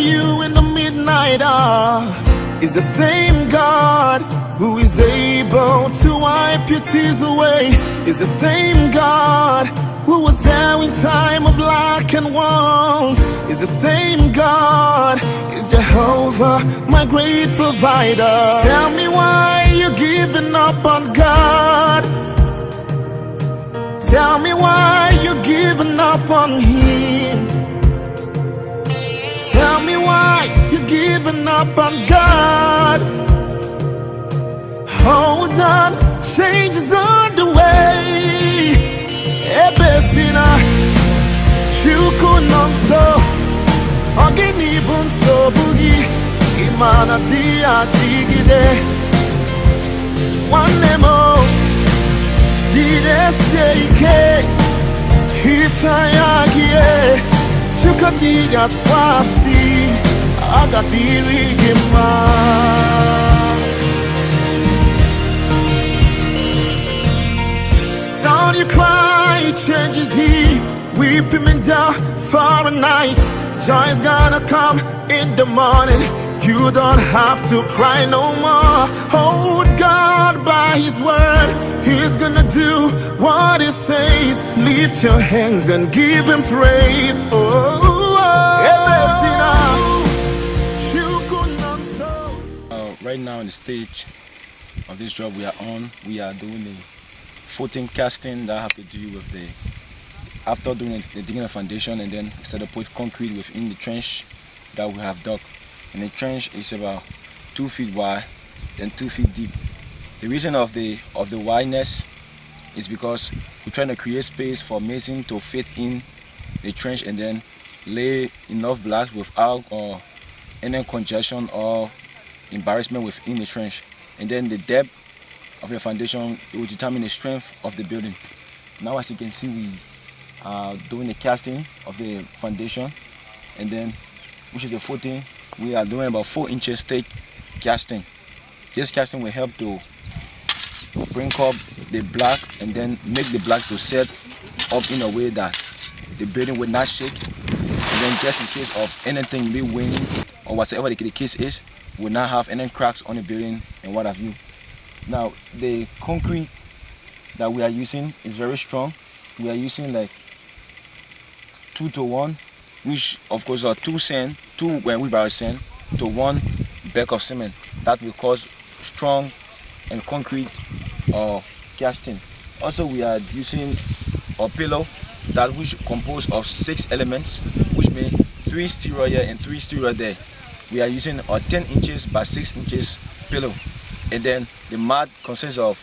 you in the midnight hour is the same God who is able to wipe your tears away. Is the same God who was there in time of lack and want. Is the same God, is Jehovah, my great provider. Tell me why you're giving up on God. Tell me why you're giving up on Him. Tell me why you're giving up on God. Hold on, change is on the way. Ebesina, Chukunonso, Ogini Bunso Bugi, Imana Tia Tigide, One Nemo, Jide Seike, Hitayagie, Chukatiga Twasi, Agatiri Gima. Don't you cry, changes He, weep Him down for a night. Joy's gonna come in the morning. You don't have to cry no more. Hold God by His word. He's gonna do what He says. Lift your hands and give Him praise. Right now on the stage of this job we are on, we are doing the footing casting that have to do with the, after doing the digging of foundation, and then we start to put concrete within the trench that we have dug. And the trench is about 2 feet wide and 2 feet deep. The reason of the wideness is because we're trying to create space for mason to fit in the trench and then lay enough blocks without any congestion or embarrassment within the trench. And then the depth of the foundation, it will determine the strength of the building. Now, as you can see, we are doing the casting of the foundation, and then, which is the footing, we are doing about 4 inches thick casting. This casting will help to bring up the block and then make the blocks to set up in a way that the building will not shake, and then just in case of anything, be wind or whatever the case is, will not have any cracks on the building and what have you. Now, the concrete that we are using is very strong. We are using like 2-to-1, which of course are 2 wheelbarrow sand to 1 bag of cement. That will cause strong and concrete casting. Also, we are using a pillow that which composed of 6 elements, which means 3 steel here and 3 steel there. We are using a 10 inches by 6 inches pillow. And then the mat consists of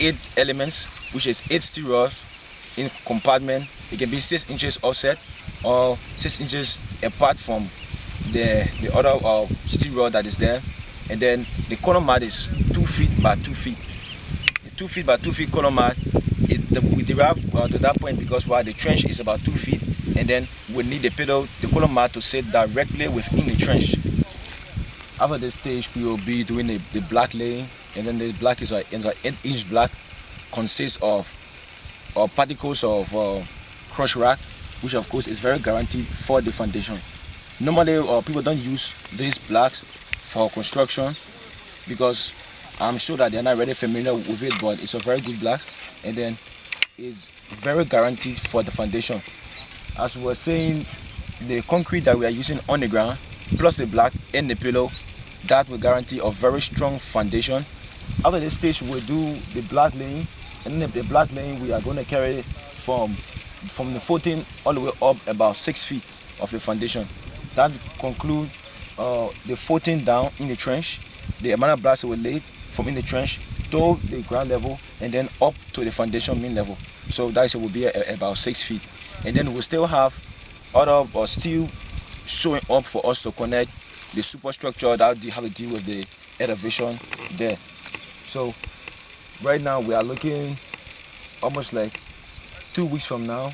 8 elements, which is 8 steel rods in compartment. It can be 6 inches offset or 6 inches apart from the other steel rod that is there. And then the corner mat is 2 feet by 2 feet. The 2 feet by 2 feet corner mat, we derive to that point because the trench is about 2 feet, and then we need the corner mat to sit directly within the trench. After this stage, we will be doing the block laying, and then the block is an 8-inch block, consists of particles of crushed rock, which of course is very guaranteed for the foundation. Normally, people don't use these blocks for construction because I'm sure that they're not really familiar with it, but it's a very good block, and then it's very guaranteed for the foundation. As we were saying, the concrete that we are using on the ground, plus the block and the pillow, that will guarantee a very strong foundation. After this stage, we'll do the block laying, and then the block laying we are going to carry from the footing all the way up about 6 feet of the foundation. That concludes the footing down in the trench. The amount of blocks will lay from in the trench to the ground level and then up to the foundation mean level. So that will be about 6 feet. And then we'll still have other steel showing up for us to connect the superstructure that have to deal with the elevation there. So right now we are looking almost like 2 weeks from now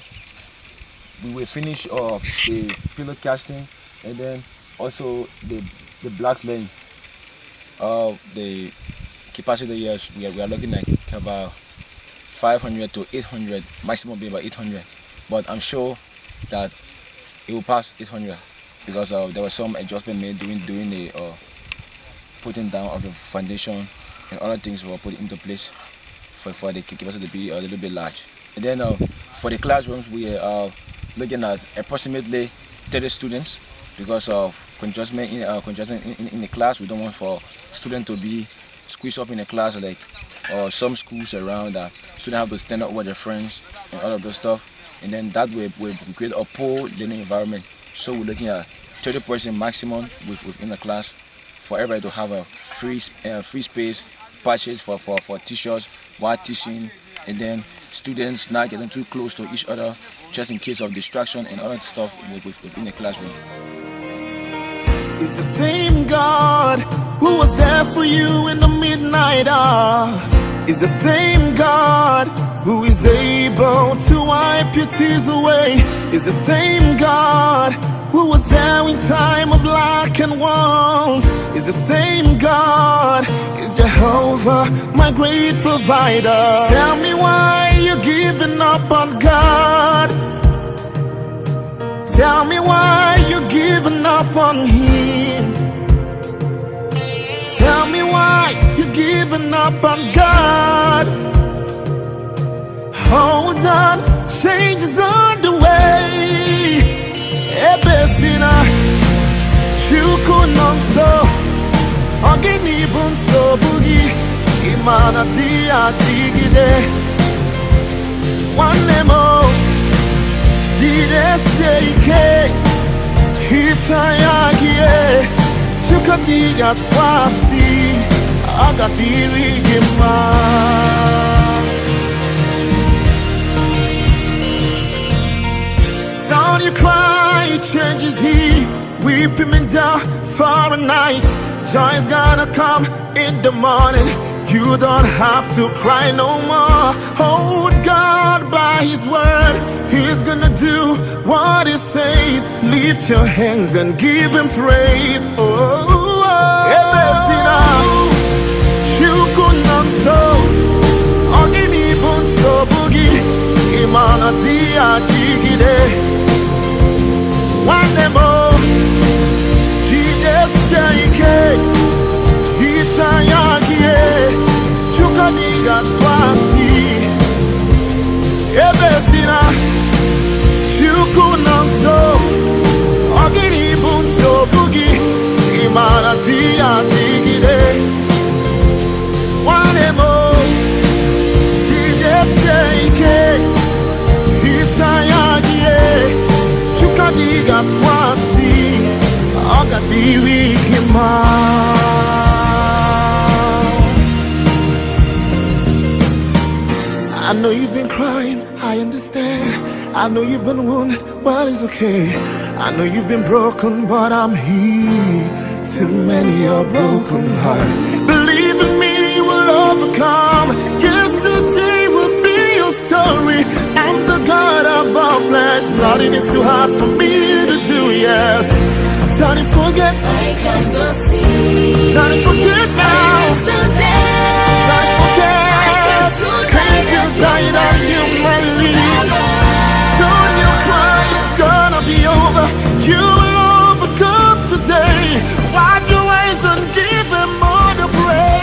we will finish the pillar casting, and then also the block laying. The capacity here we are looking like about 500 to 800, maximum be about 800, but I'm sure that it will pass 800. because there was some adjustment made during the putting down of the foundation, and other things were put into place for the capacity to be a little bit large. And then for the classrooms, we are looking at approximately 30 students because of congestion in the class. We don't want for students to be squeezed up in a class like some schools around that students have to stand up with their friends and all of those stuff. And then that way we create a poor learning environment. So we're looking at 30% maximum within the class for everybody to have a free space, patches for teachers while teaching, and then students not getting too close to each other just in case of distraction and other stuff within the classroom. It's the same God who was there for you in the midnight hour. It's the same God who is able to wipe your tears away. It's the same God who was there in time of lack and want. It's the same God. It's Jehovah, my great provider. Tell me why you're giving up on God. Tell me why you're giving up on Him. Tell me why you're giving up on God. Hold on, change is on the way. Ebesina, chukunonso, ogini bunso bugi, imana tia tigide. One more, jide seike, hitayagie, chukatiga twasi, agadiri gima. Don't you cry, changes He. Weep him and down for a night. Joy's gonna come in the morning. You don't have to cry no more. Hold God by His word. He's gonna do what He says. Lift your hands and give Him praise. Oh, imana tia tigide. One more, Jesus saike, hitayagie, chukaniga twasi, ebesina, chukunanso, ogini bunso bugi, imana tia tigide. One more, Jesus saike, hitayagie, chukaniga twasi, agadiri kima. I know you've been crying, I understand. I know you've been wounded, well it's okay. I know you've been broken, but I'm here to mend your broken heart. Believe in me, you will overcome. Yesterday will be your story. I'm the God of all flesh. Nothing is too hard for me to do, yes. Don't you forget, I can go see. don't you forget now. Yesterday, Don't you forget, can't you die that you might leave? Don't you cry, it's gonna be over. You will overcome today. Wipe your eyes and give Him all the praise.